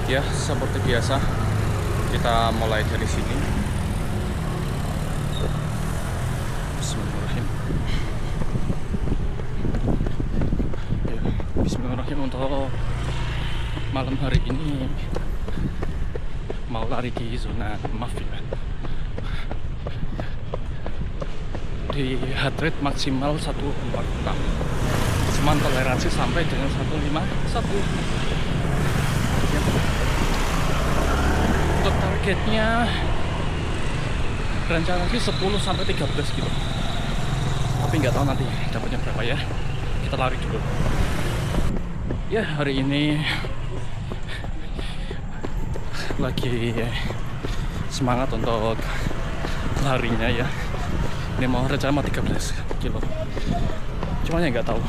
Ya, seperti biasa, kita mulai dari sini. Bismillahirrahmanirrahim. Ya, Bismillahirrahmanirrahim. Untuk malam hari ini mau lari di zona Mafia. Di heart rate maksimal 146. Cuman toleransi sampai dengan 151. Untuk targetnya rencana sih 10 sampai 13 kilo. Tapi nggak tahu nanti dapatnya berapa ya. Kita lari dulu. Ya, hari ini lagi semangat untuk larinya ya. Ini mau rencana 13 kilo. Cuma ya nggak tahu.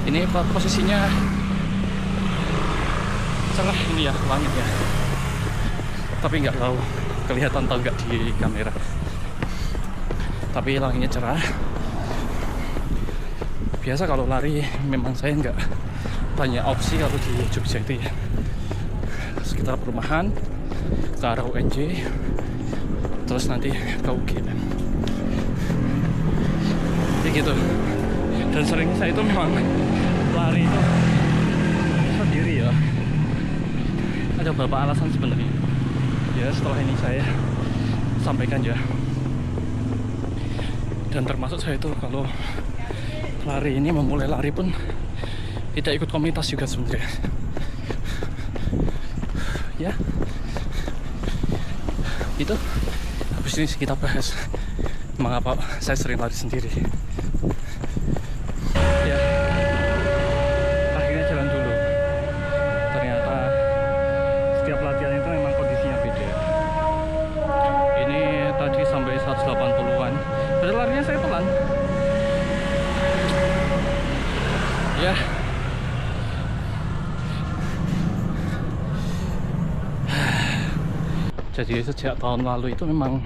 Ini posisinya cerah ini ya langitnya, tapi nggak tahu kelihatan atau nggak di kamera. Tapi langitnya cerah. Biasa kalau lari memang saya nggak banyak opsi kalau di Jogja itu ya. Sekitar perumahan ke arah UNJ, terus nanti ke UGM. Jadi gitu. Dan sering saya itu memang lari itu sendiri ya. Ada beberapa alasan sebenarnya. Ya, setelah ini saya sampaikan ya. Dan termasuk saya itu kalau lari ini, memulai lari pun tidak ikut komunitas juga sebenarnya. Ya, itu. Habis ini kita bahas mengapa saya sering lari sendiri. Ya, akhirnya jalan dulu. Ternyata setiap latihan itu memang kondisinya beda. Ini tadi sampai 180-an. Padahal larinya saya pelan. Ya. Jadi sejak tahun lalu itu memang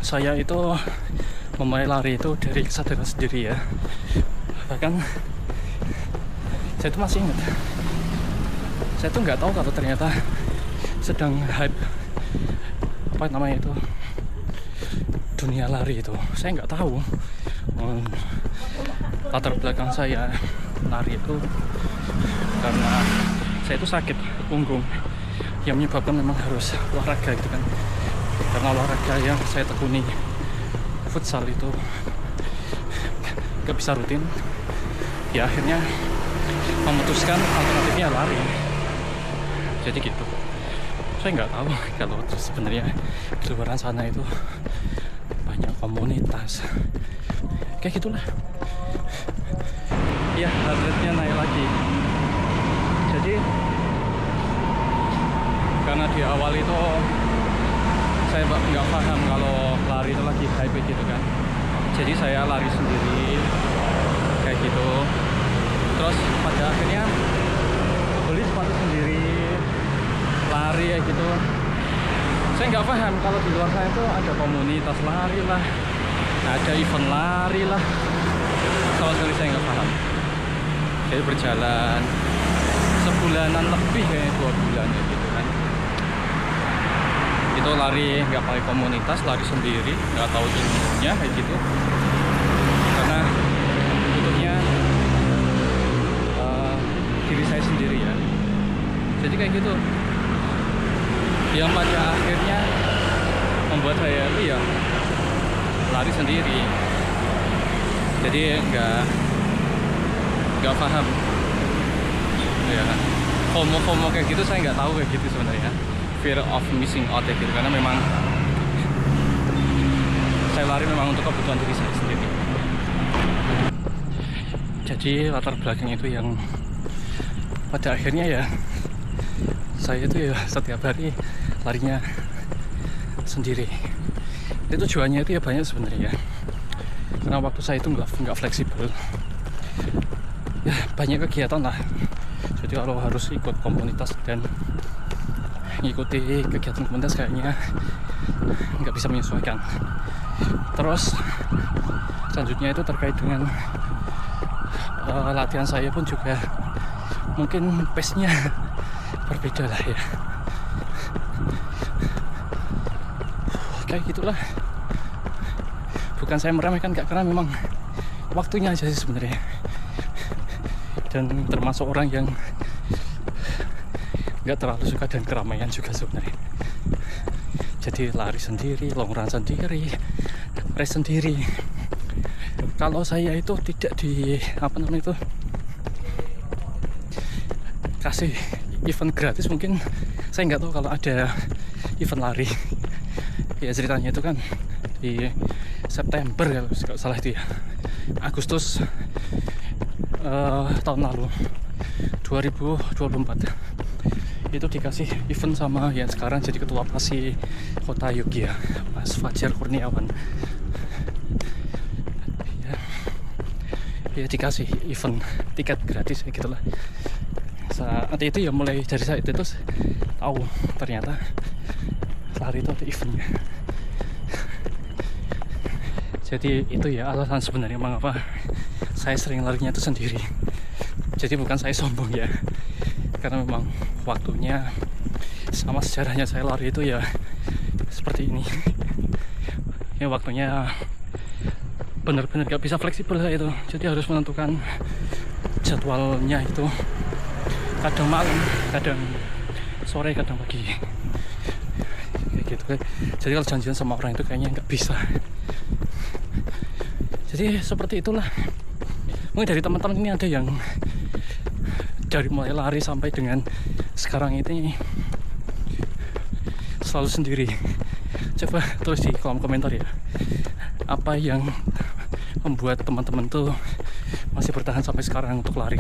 saya itu memulai lari itu dari kesadaran sendiri ya. Bahkan saya itu masih ingat, saya tuh nggak tahu kalau ternyata sedang hype apa namanya itu dunia lari itu. Saya nggak tahu latar belakang saya lari itu karena saya itu sakit punggung yang menyebabkan memang harus olahraga gitu kan. Karena olahraga yang saya tekuni, futsal, itu gak bisa rutin. Ya akhirnya memutuskan alternatifnya lari. Jadi gitu. Saya nggak tahu kalau sebenarnya di luar sana itu banyak komunitas kayak gitulah. Ya, heart rate-nya naik lagi. Jadi karena di awal itu saya nggak paham kalau lari itu lagi hype gitu kan. Jadi saya lari sendiri kayak gitu. Terus pada akhirnya beli sepatu sendiri, lari kayak gitu. Saya nggak paham kalau di luar sana itu ada komunitas lari lah, ada event lari lah. Sama sekali saya nggak paham. Jadi berjalan sebulanan lebih, kayak 2 bulan ya gitu kan. Itu lari nggak pakai komunitas, lari sendiri, nggak tahu ilmunya kayak gitu. Karena bentuknya diri saya sendiri ya. Jadi kayak gitu. Yang pada akhirnya membuat saya itu ya lari sendiri. Jadi nggak paham. Ya, FOMO kayak gitu saya nggak tahu kayak gitu sebenarnya. Fear of missing out ya gitu, karena memang saya lari memang untuk kebutuhan diri saya sendiri. Jadi latar belakang itu yang pada akhirnya ya saya itu ya setiap hari larinya sendiri. Itu tujuannya itu ya banyak sebenarnya. Karena waktu saya itu nggak fleksibel. Ya banyak kegiatan lah. Jadi kalau harus ikut komunitas dan ngikuti kegiatan komunitas kayaknya nggak bisa menyesuaikan. Terus selanjutnya itu terkait dengan latihan saya pun juga mungkin pace-nya berbeda lah ya. Kayak gitulah. Bukan saya meremehkan, enggak, karena memang waktunya aja sih sebenarnya. Dan termasuk orang yang nggak terlalu suka dan keramaian juga sebenarnya. Jadi lari sendiri, long run sendiri, race sendiri. Kalau saya itu tidak di kasih event gratis, mungkin saya nggak tahu kalau ada event lari. Ya ceritanya itu kan di September kalau nggak salah itu ya, Agustus tahun lalu 2024 itu dikasih event sama yang sekarang jadi ketua PASI Kota Yogyakarta, Mas Fajar Kurniawan. Ya dikasih event tiket gratis ya gitulah. Saat itu ya mulai dari saat itu terus tahu ternyata lari itu ada eventnya. Jadi itu ya alasan sebenarnya mengapa saya sering larinya itu sendiri. Jadi bukan saya sombong ya, karena memang waktunya sama sejarahnya saya lari itu ya seperti ini. Ya waktunya benar-benar gak bisa fleksibel lah itu. Jadi harus menentukan jadwalnya itu kadang malam, kadang sore, kadang pagi kayak gitu kan. Jadi kalau janjian sama orang itu kayaknya nggak bisa. Jadi seperti itulah. Mungkin dari teman-teman ini ada yang dari mulai lari sampai dengan sekarang ini selalu sendiri. Coba tulis di kolom komentar ya, apa yang membuat teman-teman tuh masih bertahan sampai sekarang untuk lari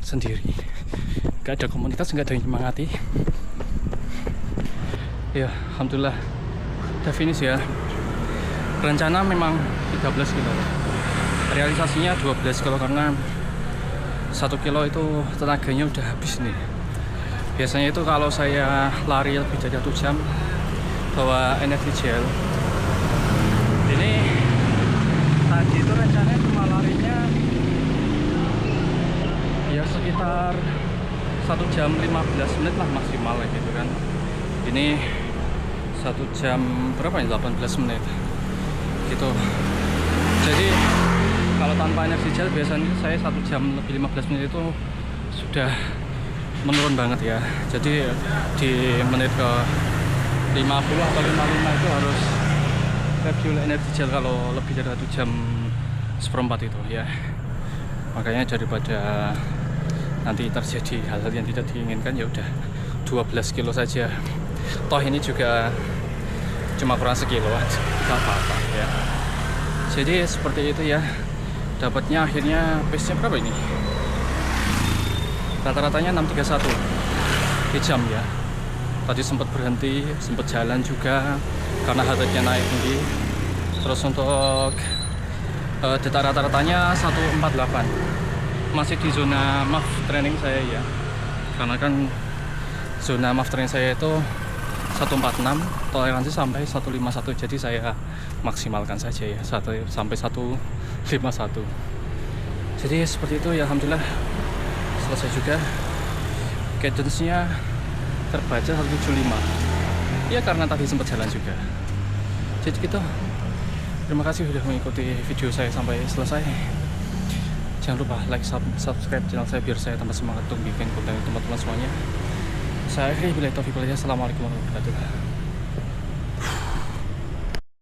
sendiri. Gak ada komunitas, gak ada yang menyemangati. Ya alhamdulillah udah finish ya. Rencana memang 13 kilo, realisasinya 12 kilo karena 1 kilo itu tenaganya udah habis nih. Biasanya itu kalau saya lari lebih dari 1 jam bawa energi gel. Ini tadi itu rencananya cuma larinya ya sekitar 1 jam 15 menit lah maksimal gitu kan. Ini 1 jam berapa ya, 18 menit gitu. Jadi kalau tanpa energi gel biasanya saya 1 jam lebih 15 menit itu sudah menurun banget ya. Jadi di menit ke 50 atau 55 itu harus refuel energi gel kalau lebih dari 1 jam seperempat itu ya. Makanya daripada nanti terjadi hal-hal yang tidak diinginkan, ya udah 12 kilo saja. Toh ini juga cuma kurang sekilo aja, gak apa-apa ya. Jadi seperti itu ya. Dapatnya akhirnya pace-nya berapa ini? Rata-ratanya 6:31 di jam ya. Tadi sempat berhenti, sempat jalan juga karena harganya naik tinggi. Terus untuk detak rata-ratanya 148. Masih di zona MAF training saya ya. Karena kan zona MAF training saya itu 146, toleransi sampai 151. Jadi saya maksimalkan saja ya, sampai 151. Jadi seperti itu ya, alhamdulillah selesai juga. Cadence-nya terbaca 175 ya, karena tadi sempat jalan juga. Jadi gitu, terima kasih sudah mengikuti video saya sampai selesai. Jangan lupa like, subscribe channel saya biar saya tambah semangat untuk bikin konten teman-teman semuanya. Saya akhiri, bila taufiq walhidayah. Assalamualaikum warahmatullahi wabarakatuh.